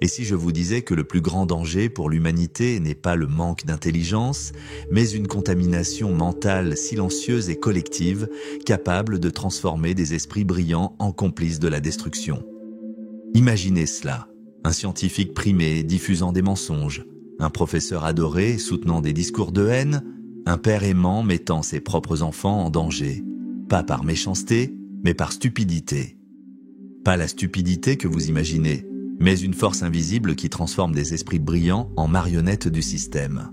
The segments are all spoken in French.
Et si je vous disais que le plus grand danger pour l'humanité n'est pas le manque d'intelligence, mais une contamination mentale silencieuse et collective, capable de transformer des esprits brillants en complices de la destruction. Imaginez cela, un scientifique primé diffusant des mensonges, un professeur adoré soutenant des discours de haine, un père aimant mettant ses propres enfants en danger, pas par méchanceté, mais par stupidité. Pas la stupidité que vous imaginez, mais une force invisible qui transforme des esprits brillants en marionnettes du système.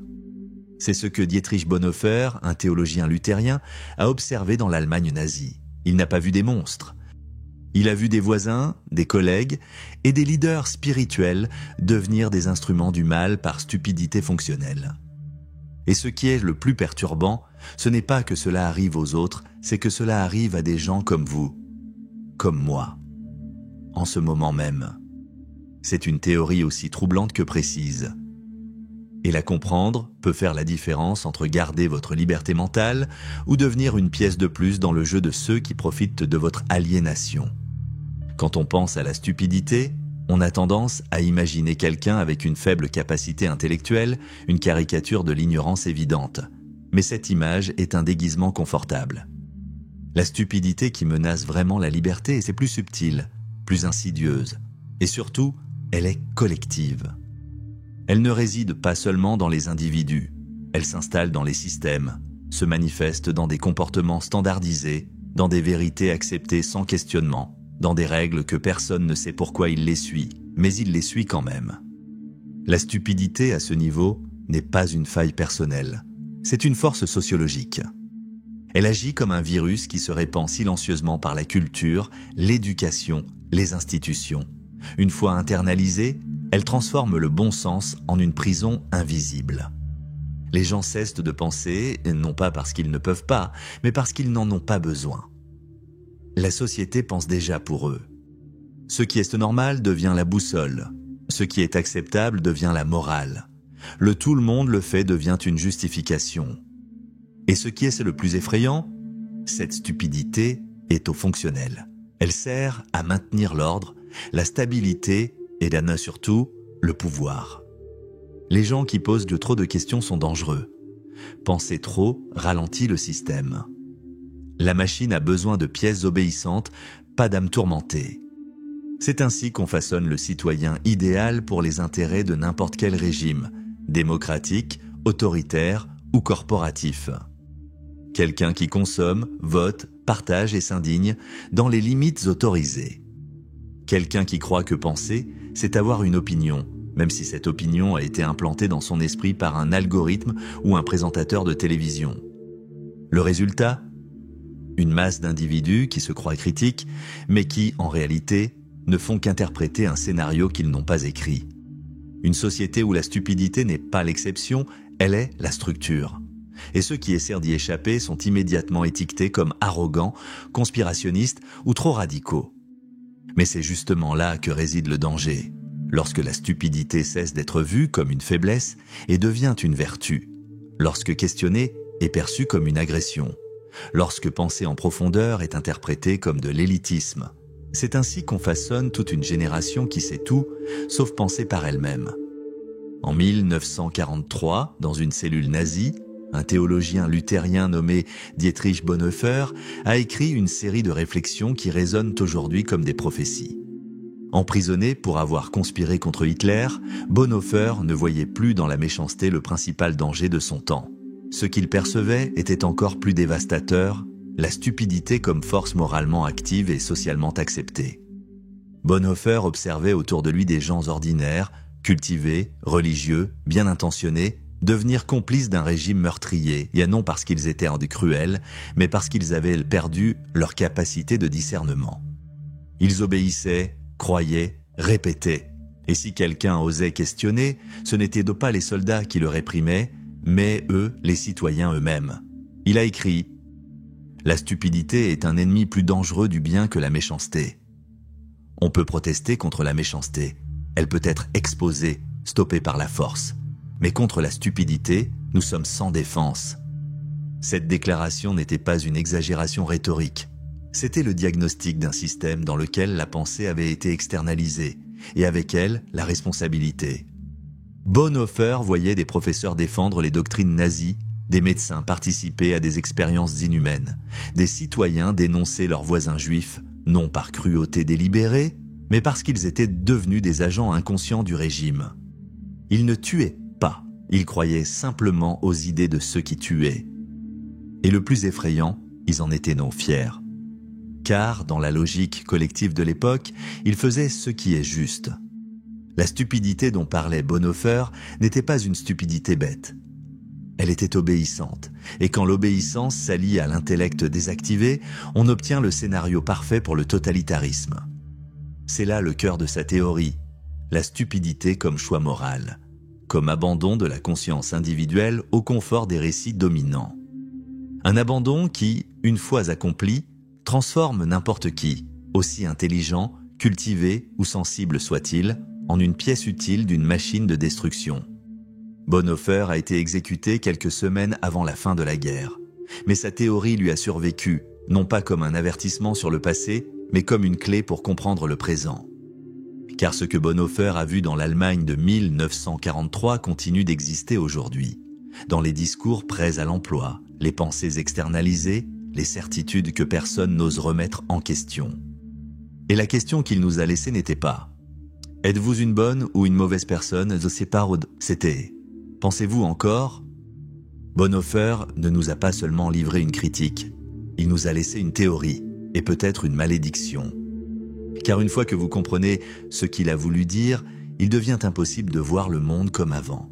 C'est ce que Dietrich Bonhoeffer, un théologien luthérien, a observé dans l'Allemagne nazie. Il n'a pas vu des monstres. Il a vu des voisins, des collègues et des leaders spirituels devenir des instruments du mal par stupidité fonctionnelle. Et ce qui est le plus perturbant, ce n'est pas que cela arrive aux autres, c'est que cela arrive à des gens comme vous, comme moi, en ce moment même. C'est une théorie aussi troublante que précise. Et la comprendre peut faire la différence entre garder votre liberté mentale ou devenir une pièce de plus dans le jeu de ceux qui profitent de votre aliénation. Quand on pense à la stupidité, on a tendance à imaginer quelqu'un avec une faible capacité intellectuelle, une caricature de l'ignorance évidente. Mais cette image est un déguisement confortable. La stupidité qui menace vraiment la liberté, c'est plus subtil, plus insidieuse, et surtout, elle est collective. Elle ne réside pas seulement dans les individus, elle s'installe dans les systèmes, se manifeste dans des comportements standardisés, dans des vérités acceptées sans questionnement, dans des règles que personne ne sait pourquoi il les suit, mais il les suit quand même. La stupidité à ce niveau n'est pas une faille personnelle, c'est une force sociologique. Elle agit comme un virus qui se répand silencieusement par la culture, l'éducation, les institutions. Une fois internalisée, elle transforme le bon sens en une prison invisible. Les gens cessent de penser, non pas parce qu'ils ne peuvent pas, mais parce qu'ils n'en ont pas besoin. La société pense déjà pour eux. Ce qui est normal devient la boussole. Ce qui est acceptable devient la morale. Le tout le monde le fait devient une justification. Et ce qui est le plus effrayant, cette stupidité est au fonctionnel. Elle sert à maintenir l'ordre, la stabilité et surtout le pouvoir. Les gens qui posent trop de questions sont dangereux. Penser trop ralentit le système. La machine a besoin de pièces obéissantes, pas d'âmes tourmentées. C'est ainsi qu'on façonne le citoyen idéal pour les intérêts de n'importe quel régime, démocratique, autoritaire ou corporatif. Quelqu'un qui consomme, vote, partage et s'indigne dans les limites autorisées. Quelqu'un qui croit que penser, c'est avoir une opinion, même si cette opinion a été implantée dans son esprit par un algorithme ou un présentateur de télévision. Le résultat ? Une masse d'individus qui se croient critiques, mais qui, en réalité, ne font qu'interpréter un scénario qu'ils n'ont pas écrit. Une société où la stupidité n'est pas l'exception, elle est la structure. Et ceux qui essaient d'y échapper sont immédiatement étiquetés comme arrogants, conspirationnistes ou trop radicaux. Mais c'est justement là que réside le danger, lorsque la stupidité cesse d'être vue comme une faiblesse et devient une vertu, lorsque questionner est perçu comme une agression, lorsque penser en profondeur est interprété comme de l'élitisme. C'est ainsi qu'on façonne toute une génération qui sait tout, sauf penser par elle-même. En 1943, dans une cellule nazie, un théologien luthérien nommé Dietrich Bonhoeffer a écrit une série de réflexions qui résonnent aujourd'hui comme des prophéties. Emprisonné pour avoir conspiré contre Hitler, Bonhoeffer ne voyait plus dans la méchanceté le principal danger de son temps. Ce qu'il percevait était encore plus dévastateur, la stupidité comme force moralement active et socialement acceptée. Bonhoeffer observait autour de lui des gens ordinaires, cultivés, religieux, bien intentionnés, devenir complices d'un régime meurtrier, et non parce qu'ils étaient cruels, mais parce qu'ils avaient perdu leur capacité de discernement. Ils obéissaient, croyaient, répétaient. Et si quelqu'un osait questionner, ce n'étaient pas les soldats qui le réprimaient, mais eux, les citoyens eux-mêmes. Il a écrit « La stupidité est un ennemi plus dangereux du bien que la méchanceté. On peut protester contre la méchanceté. Elle peut être exposée, stoppée par la force. Mais contre la stupidité, nous sommes sans défense. » Cette déclaration n'était pas une exagération rhétorique. C'était le diagnostic d'un système dans lequel la pensée avait été externalisée, et avec elle, la responsabilité. Bonhoeffer voyait des professeurs défendre les doctrines nazies, des médecins participer à des expériences inhumaines, des citoyens dénoncer leurs voisins juifs, non par cruauté délibérée, mais parce qu'ils étaient devenus des agents inconscients du régime. Ils ne tuaient pas, ils croyaient simplement aux idées de ceux qui tuaient. Et le plus effrayant, ils en étaient non fiers. Car, dans la logique collective de l'époque, ils faisaient ce qui est juste. La stupidité dont parlait Bonhoeffer n'était pas une stupidité bête. Elle était obéissante, et quand l'obéissance s'allie à l'intellect désactivé, on obtient le scénario parfait pour le totalitarisme. C'est là le cœur de sa théorie, la stupidité comme choix moral, comme abandon de la conscience individuelle au confort des récits dominants. Un abandon qui, une fois accompli, transforme n'importe qui, aussi intelligent, cultivé ou sensible soit-il, en une pièce utile d'une machine de destruction. Bonhoeffer a été exécuté quelques semaines avant la fin de la guerre, mais sa théorie lui a survécu, non pas comme un avertissement sur le passé, mais comme une clé pour comprendre le présent. Car ce que Bonhoeffer a vu dans l'Allemagne de 1943 continue d'exister aujourd'hui, dans les discours prêts à l'emploi, les pensées externalisées, les certitudes que personne n'ose remettre en question. Et la question qu'il nous a laissée n'était pas « Êtes-vous une bonne ou une mauvaise personne ?» C'était « Pensez-vous encore ?» Bonhoeffer ne nous a pas seulement livré une critique, il nous a laissé une théorie et peut-être une malédiction. Car une fois que vous comprenez ce qu'il a voulu dire, il devient impossible de voir le monde comme avant.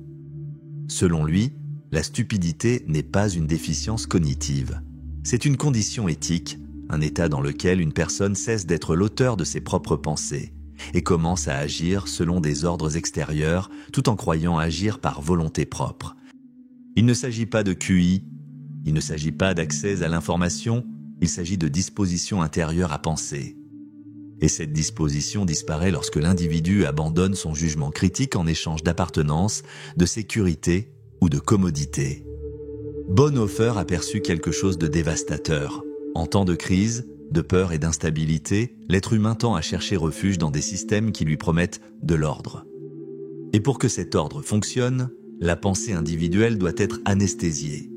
Selon lui, la stupidité n'est pas une déficience cognitive. C'est une condition éthique, un état dans lequel une personne cesse d'être l'auteur de ses propres pensées et commence à agir selon des ordres extérieurs tout en croyant agir par volonté propre. Il ne s'agit pas de QI, il ne s'agit pas d'accès à l'information, il s'agit de disposition intérieure à penser. Et cette disposition disparaît lorsque l'individu abandonne son jugement critique en échange d'appartenance, de sécurité ou de commodité. Bonhoeffer aperçut quelque chose de dévastateur. En temps de crise, de peur et d'instabilité, l'être humain tend à chercher refuge dans des systèmes qui lui promettent de l'ordre. Et pour que cet ordre fonctionne, la pensée individuelle doit être anesthésiée.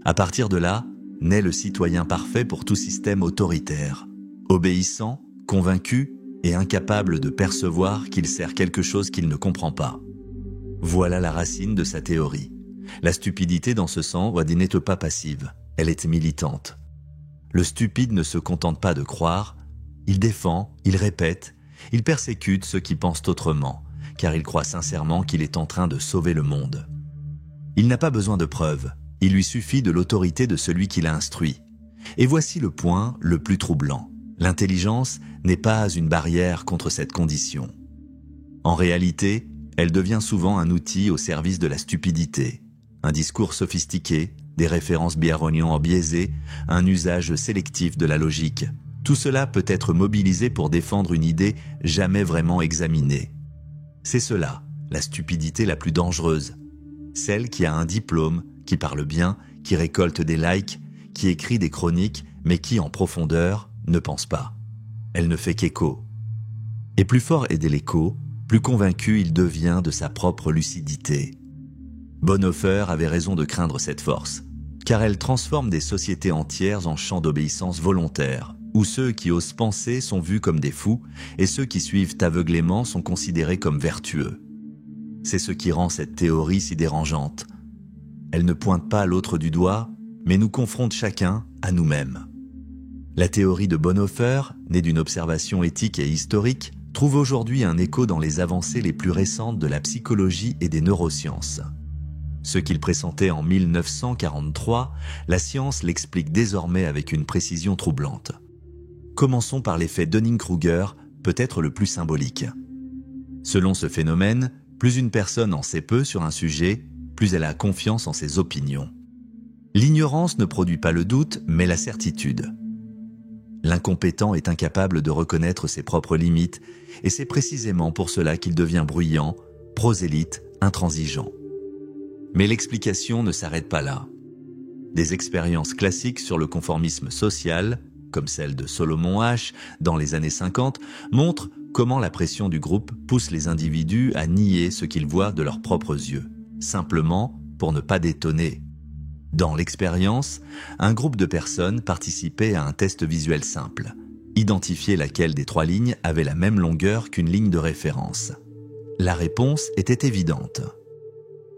À partir de là, naît le citoyen parfait pour tout système autoritaire, obéissant, convaincu et incapable de percevoir qu'il sert quelque chose qu'il ne comprend pas. Voilà la racine de sa théorie. La stupidité dans ce sens n'est pas passive, elle est militante. Le stupide ne se contente pas de croire, il défend, il répète, il persécute ceux qui pensent autrement, car il croit sincèrement qu'il est en train de sauver le monde. Il n'a pas besoin de preuves, il lui suffit de l'autorité de celui qui l'a instruit. Et voici le point le plus troublant. L'intelligence n'est pas une barrière contre cette condition. En réalité, elle devient souvent un outil au service de la stupidité. Un discours sophistiqué, des références biarronian biaisées, un usage sélectif de la logique. Tout cela peut être mobilisé pour défendre une idée jamais vraiment examinée. C'est cela, la stupidité la plus dangereuse. Celle qui a un diplôme, qui parle bien, qui récolte des likes, qui écrit des chroniques, mais qui, en profondeur, ne pense pas. Elle ne fait qu'écho. Et plus fort est l'écho, plus convaincu il devient de sa propre lucidité. Bonhoeffer avait raison de craindre cette force, car elle transforme des sociétés entières en champs d'obéissance volontaire, où ceux qui osent penser sont vus comme des fous, et ceux qui suivent aveuglément sont considérés comme vertueux. C'est ce qui rend cette théorie si dérangeante. Elle ne pointe pas l'autre du doigt, mais nous confronte chacun à nous-mêmes. La théorie de Bonhoeffer, née d'une observation éthique et historique, trouve aujourd'hui un écho dans les avancées les plus récentes de la psychologie et des neurosciences. Ce qu'il pressentait en 1943, la science l'explique désormais avec une précision troublante. Commençons par l'effet Dunning-Kruger, peut-être le plus symbolique. Selon ce phénomène, plus une personne en sait peu sur un sujet, plus elle a confiance en ses opinions. L'ignorance ne produit pas le doute, mais la certitude. L'incompétent est incapable de reconnaître ses propres limites, et c'est précisément pour cela qu'il devient bruyant, prosélyte, intransigeant. Mais l'explication ne s'arrête pas là. Des expériences classiques sur le conformisme social, comme celle de Solomon Asch dans les années 50, montrent comment la pression du groupe pousse les individus à nier ce qu'ils voient de leurs propres yeux, simplement pour ne pas détonner. Dans l'expérience, un groupe de personnes participait à un test visuel simple, identifier laquelle des 3 lignes avait la même longueur qu'une ligne de référence. La réponse était évidente.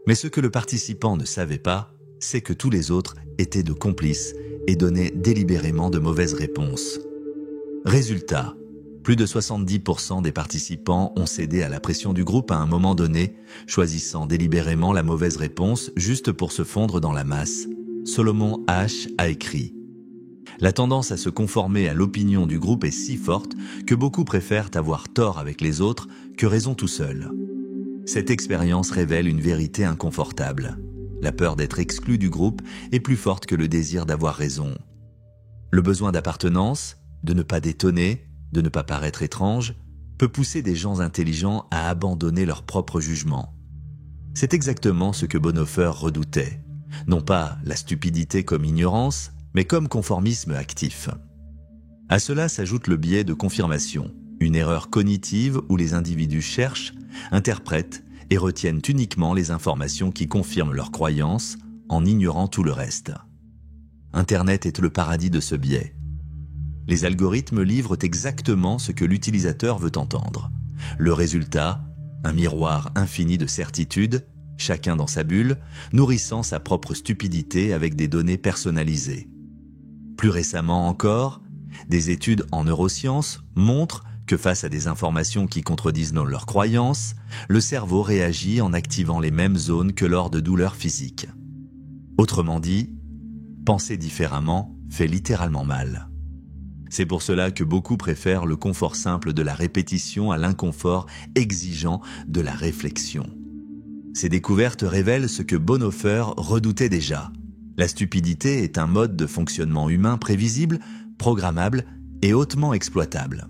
Mais ce que le participant ne savait pas, c'est que tous les autres étaient de complices et donnaient délibérément de mauvaises réponses. Résultat, plus de 70% des participants ont cédé à la pression du groupe à un moment donné, choisissant délibérément la mauvaise réponse juste pour se fondre dans la masse. Solomon Asch a écrit « La tendance à se conformer à l'opinion du groupe est si forte que beaucoup préfèrent avoir tort avec les autres que raison tout seul. Cette expérience révèle une vérité inconfortable. La peur d'être exclu du groupe est plus forte que le désir d'avoir raison. Le besoin d'appartenance, de ne pas détonner, de ne pas paraître étrange, peut pousser des gens intelligents à abandonner leur propre jugement. C'est exactement ce que Bonhoeffer redoutait. Non pas la stupidité comme ignorance, mais comme conformisme actif. À cela s'ajoute le biais de confirmation, une erreur cognitive où les individus cherchent, interprètent et retiennent uniquement les informations qui confirment leurs croyances en ignorant tout le reste. Internet est le paradis de ce biais. Les algorithmes livrent exactement ce que l'utilisateur veut entendre. Le résultat, un miroir infini de certitudes, chacun dans sa bulle, nourrissant sa propre stupidité avec des données personnalisées. Plus récemment encore, des études en neurosciences montrent que face à des informations qui contredisent leurs croyances, le cerveau réagit en activant les mêmes zones que lors de douleurs physiques. Autrement dit, penser différemment fait littéralement mal. C'est pour cela que beaucoup préfèrent le confort simple de la répétition à l'inconfort exigeant de la réflexion. Ces découvertes révèlent ce que Bonhoeffer redoutait déjà. La stupidité est un mode de fonctionnement humain prévisible, programmable et hautement exploitable.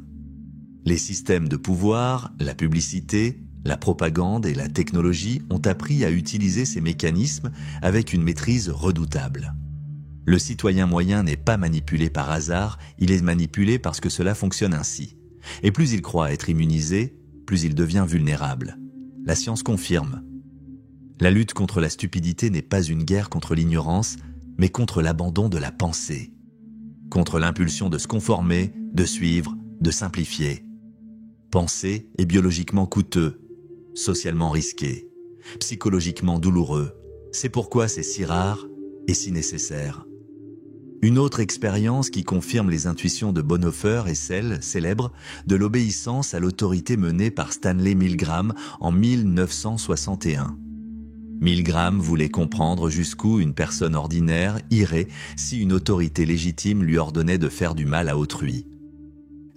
Les systèmes de pouvoir, la publicité, la propagande et la technologie ont appris à utiliser ces mécanismes avec une maîtrise redoutable. Le citoyen moyen n'est pas manipulé par hasard, il est manipulé parce que cela fonctionne ainsi. Et plus il croit être immunisé, plus il devient vulnérable. La science confirme. La lutte contre la stupidité n'est pas une guerre contre l'ignorance, mais contre l'abandon de la pensée. Contre l'impulsion de se conformer, de suivre, de simplifier. Penser est biologiquement coûteux, socialement risqué, psychologiquement douloureux. C'est pourquoi c'est si rare et si nécessaire. Une autre expérience qui confirme les intuitions de Bonhoeffer est celle, célèbre, de l'obéissance à l'autorité menée par Stanley Milgram en 1961. Milgram voulait comprendre jusqu'où une personne ordinaire irait si une autorité légitime lui ordonnait de faire du mal à autrui.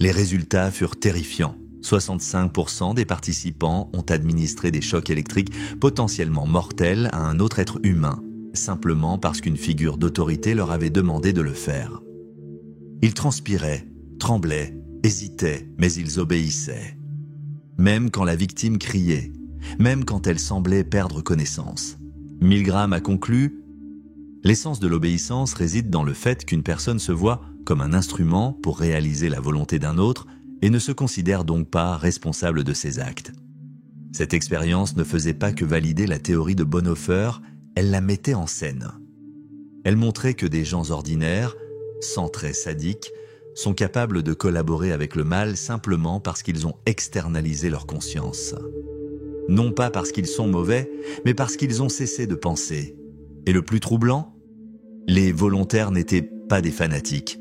Les résultats furent terrifiants. 65% des participants ont administré des chocs électriques potentiellement mortels à un autre être humain, simplement parce qu'une figure d'autorité leur avait demandé de le faire. Ils transpiraient, tremblaient, hésitaient, mais ils obéissaient. Même quand la victime criait, même quand elle semblait perdre connaissance. Milgram a conclu « L'essence de l'obéissance réside dans le fait qu'une personne se voit comme un instrument pour réaliser la volonté d'un autre et ne se considère donc pas responsable de ses actes. » Cette expérience ne faisait pas que valider la théorie de Bonhoeffer, elle la mettait en scène. Elle montrait que des gens ordinaires, sans traits sadiques, sont capables de collaborer avec le mal simplement parce qu'ils ont externalisé leur conscience. Non pas parce qu'ils sont mauvais, mais parce qu'ils ont cessé de penser. Et le plus troublant, les volontaires n'étaient pas des fanatiques,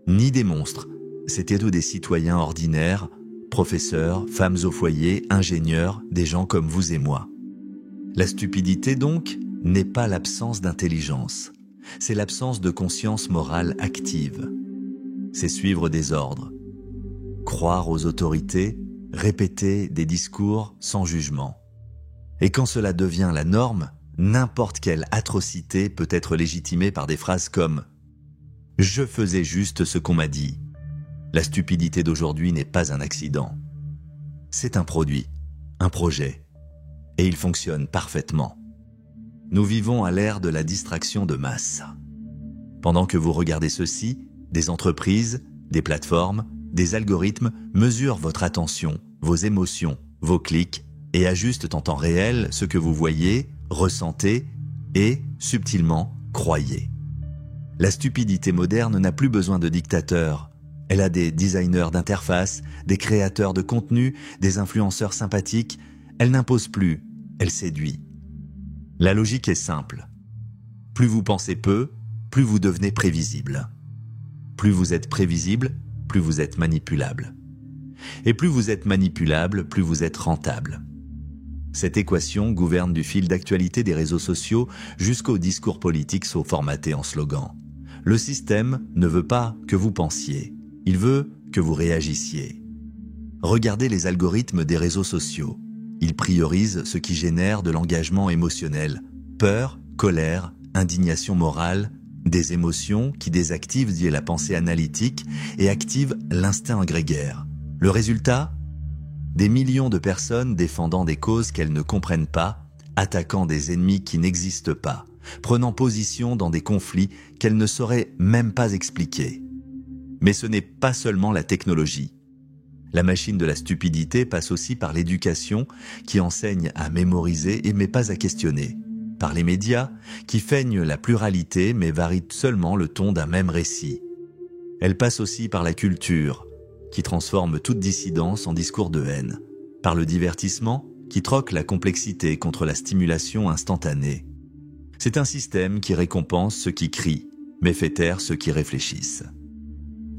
ni des monstres. C'étaient tous des citoyens ordinaires, professeurs, femmes au foyer, ingénieurs, des gens comme vous et moi. La stupidité donc n'est pas l'absence d'intelligence, c'est l'absence de conscience morale active. C'est suivre des ordres, croire aux autorités, répéter des discours sans jugement. Et quand cela devient la norme, n'importe quelle atrocité peut être légitimée par des phrases comme « Je faisais juste ce qu'on m'a dit ». La stupidité d'aujourd'hui n'est pas un accident. C'est un produit, un projet, et il fonctionne parfaitement. Nous vivons à l'ère de la distraction de masse. Pendant que vous regardez ceci, Des entreprises, des plateformes, des algorithmes mesurent votre attention, vos émotions, vos clics et ajustent en temps réel ce que vous voyez, ressentez et, subtilement, croyez. La stupidité moderne n'a plus besoin de dictateurs. Elle a des designers d'interface, des créateurs de contenu, des influenceurs sympathiques. Elle n'impose plus, elle séduit. La logique est simple. Plus vous pensez peu, plus vous devenez prévisible. Plus vous êtes prévisible, plus vous êtes manipulable. Et plus vous êtes manipulable, plus vous êtes rentable. Cette équation gouverne du fil d'actualité des réseaux sociaux jusqu'aux discours politiques formatés en slogan. Le système ne veut pas que vous pensiez, il veut que vous réagissiez. Regardez les algorithmes des réseaux sociaux. Ils priorisent ce qui génère de l'engagement émotionnel, peur, colère, indignation morale, des émotions qui désactivent la pensée analytique et activent l'instinct grégaire. Le résultat ? Des millions de personnes défendant des causes qu'elles ne comprennent pas, attaquant des ennemis qui n'existent pas, prenant position dans des conflits qu'elles ne sauraient même pas expliquer. Mais ce n'est pas seulement la technologie. La machine de la stupidité passe aussi par l'éducation qui enseigne à mémoriser mais pas à questionner. Par les médias qui feignent la pluralité mais varient seulement le ton d'un même récit. Elle passe aussi par la culture qui transforme toute dissidence en discours de haine. Par le divertissement qui troque la complexité contre la stimulation instantanée. C'est un système qui récompense ceux qui crient mais fait taire ceux qui réfléchissent.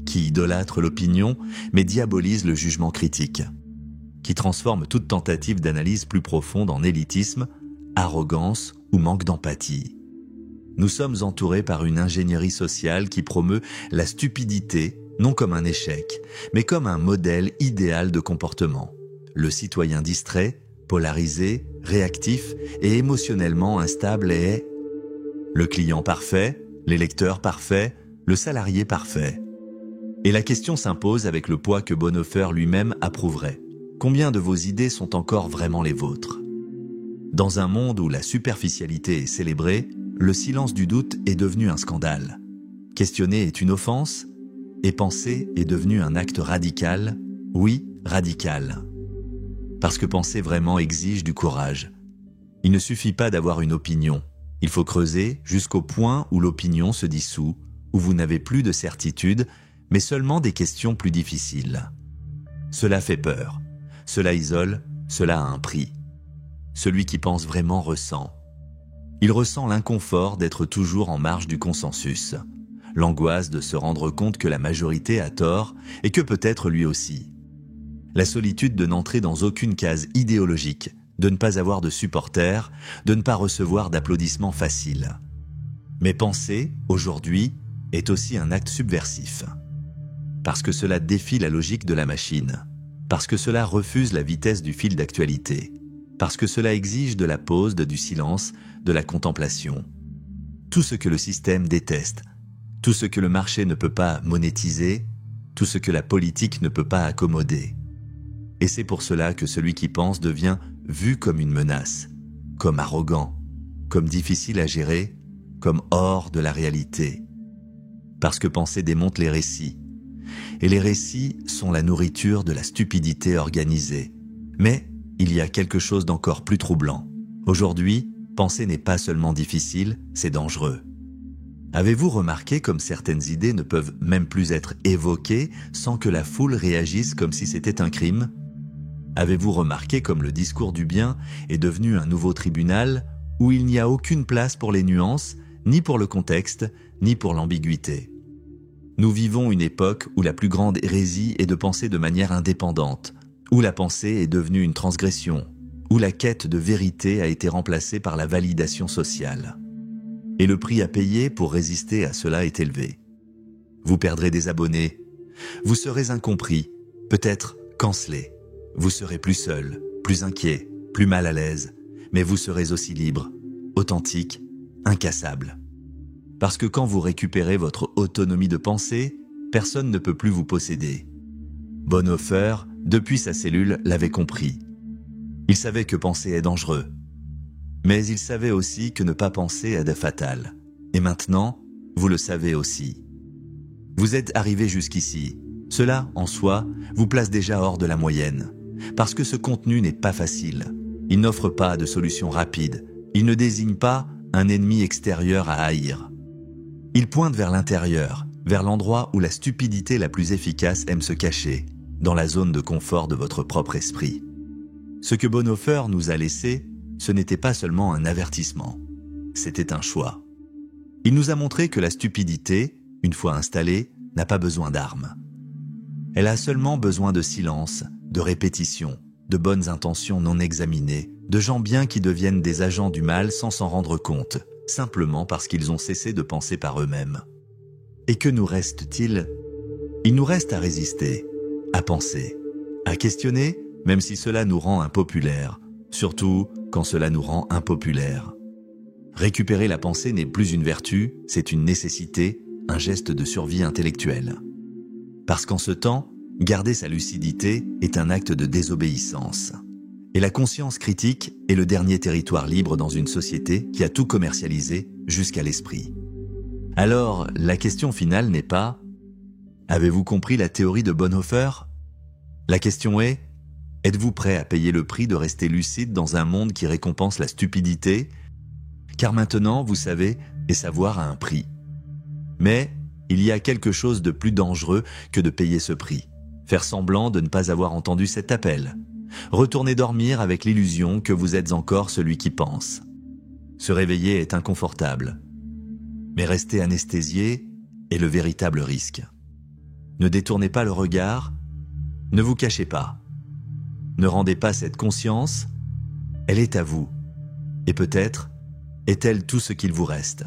Qui idolâtre l'opinion, mais diabolise le jugement critique, qui transforme toute tentative d'analyse plus profonde en élitisme, arrogance ou manque d'empathie. Nous sommes entourés par une ingénierie sociale qui promeut la stupidité, non comme un échec, mais comme un modèle idéal de comportement. Le citoyen distrait, polarisé, réactif et émotionnellement instable est le client parfait, l'électeur parfait, le salarié parfait. Et la question s'impose avec le poids que Bonhoeffer lui-même approuverait. Combien de vos idées sont encore vraiment les vôtres ? Dans un monde où la superficialité est célébrée, le silence du doute est devenu un scandale. Questionner est une offense, et penser est devenu un acte radical, oui, radical. Parce que penser vraiment exige du courage. Il ne suffit pas d'avoir une opinion. Il faut creuser jusqu'au point où l'opinion se dissout, où vous n'avez plus de certitude, mais seulement des questions plus difficiles. Cela fait peur, cela isole, cela a un prix. Celui qui pense vraiment ressent. Il ressent l'inconfort d'être toujours en marge du consensus, l'angoisse de se rendre compte que la majorité a tort et que peut-être lui aussi. La solitude de n'entrer dans aucune case idéologique, de ne pas avoir de supporters, de ne pas recevoir d'applaudissements faciles. Mais penser, aujourd'hui, est aussi un acte subversif. Parce que cela défie la logique de la machine, parce que cela refuse la vitesse du fil d'actualité, parce que cela exige de la pause, du silence, de la contemplation. Tout ce que le système déteste, tout ce que le marché ne peut pas monétiser, tout ce que la politique ne peut pas accommoder. Et c'est pour cela que celui qui pense devient vu comme une menace, comme arrogant, comme difficile à gérer, comme hors de la réalité. Parce que penser démonte les récits. Et les récits sont la nourriture de la stupidité organisée. Mais il y a quelque chose d'encore plus troublant. Aujourd'hui, penser n'est pas seulement difficile, c'est dangereux. Avez-vous remarqué comme certaines idées ne peuvent même plus être évoquées sans que la foule réagisse comme si c'était un crime ? Avez-vous remarqué comme le discours du bien est devenu un nouveau tribunal où il n'y a aucune place pour les nuances, ni pour le contexte, ni pour l'ambiguïté ? Nous vivons une époque où la plus grande hérésie est de penser de manière indépendante, où la pensée est devenue une transgression, où la quête de vérité a été remplacée par la validation sociale. Et le prix à payer pour résister à cela est élevé. Vous perdrez des abonnés, vous serez incompris, peut-être cancellé, vous serez plus seul, plus inquiet, plus mal à l'aise, mais vous serez aussi libre, authentique, incassable. Parce que quand vous récupérez votre autonomie de pensée, personne ne peut plus vous posséder. Bonhoeffer, depuis sa cellule, l'avait compris. Il savait que penser est dangereux. Mais il savait aussi que ne pas penser est fatal. Et maintenant, vous le savez aussi. Vous êtes arrivé jusqu'ici. Cela, en soi, vous place déjà hors de la moyenne. Parce que ce contenu n'est pas facile. Il n'offre pas de solution rapide. Il ne désigne pas un ennemi extérieur à haïr. Il pointe vers l'intérieur, vers l'endroit où la stupidité la plus efficace aime se cacher, dans la zone de confort de votre propre esprit. Ce que Bonhoeffer nous a laissé, ce n'était pas seulement un avertissement, c'était un choix. Il nous a montré que la stupidité, une fois installée, n'a pas besoin d'armes. Elle a seulement besoin de silence, de répétition, de bonnes intentions non examinées, de gens bien qui deviennent des agents du mal sans s'en rendre compte, simplement parce qu'ils ont cessé de penser par eux-mêmes. Et que nous reste-t-il ? Il nous reste à résister, à penser, à questionner, même si cela nous rend impopulaires, surtout quand cela nous rend impopulaires. Récupérer la pensée n'est plus une vertu, c'est une nécessité, un geste de survie intellectuelle. Parce qu'en ce temps, garder sa lucidité est un acte de désobéissance. Et la conscience critique est le dernier territoire libre dans une société qui a tout commercialisé jusqu'à l'esprit. Alors, la question finale n'est pas « Avez-vous compris la théorie de Bonhoeffer ?» La question est « Êtes-vous prêt à payer le prix de rester lucide dans un monde qui récompense la stupidité ?» Car maintenant, vous savez, et savoir a un prix. Mais il y a quelque chose de plus dangereux que de payer ce prix. Faire semblant de ne pas avoir entendu cet appel. Retourner dormir avec l'illusion que vous êtes encore celui qui pense. Se réveiller est inconfortable. Mais rester anesthésié est le véritable risque. Ne détournez pas le regard, ne vous cachez pas. Ne rendez pas cette conscience, elle est à vous. Et peut-être est-elle tout ce qu'il vous reste.